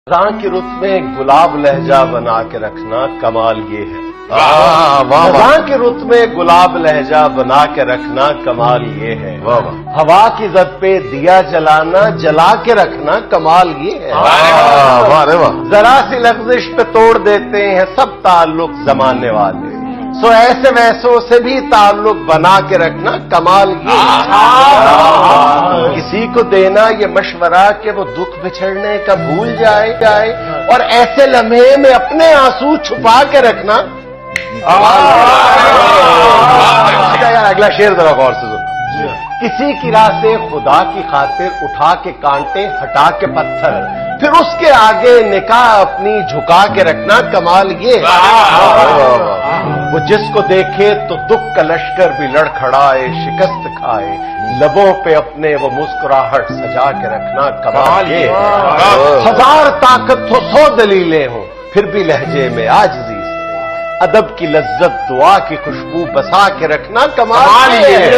خزاں کی رت میں گلاب لہجہ بنا کے رکھنا کمال یہ ہے. خزاں کی رت میں گلاب لہجہ بنا کے رکھنا کمال یہ ہے. ہوا کی زد پہ دیا جلانا جلا کے رکھنا کمال یہ ہے. ذرا سی لغزش پہ توڑ دیتے ہیں سب تعلق زمانے والے. سو ایسے ویسوں سے بھی تعلق بنا کے رکھنا کمال یہ ہے. کسی کو دینا یہ مشورہ کہ وہ دکھ بچھڑنے کا بھول جائے اور ایسے لمحے میں اپنے آنسو چھپا کے رکھنا. یار اگلا شعر ذرا غور سے سنو. کسی کی راہ سے خدا کی خاطر اٹھا کے کانٹے ہٹا کے پتھر پھر اس کے آگے نکاح اپنی جھکا کے رکھنا کمال یہ ہے. وہ جس کو دیکھے تو دکھ کا لشکر بھی لڑ کھڑائے شکست کھائے لبوں پہ اپنے وہ مسکراہٹ سجا کے رکھنا کمال یہ ہے. ہزار طاقت ہو 100 دلیلیں ہوں پھر بھی لہجے میں عاجزی سے ادب کی لذت دعا کی خوشبو بسا کے رکھنا کمال یہ ہے.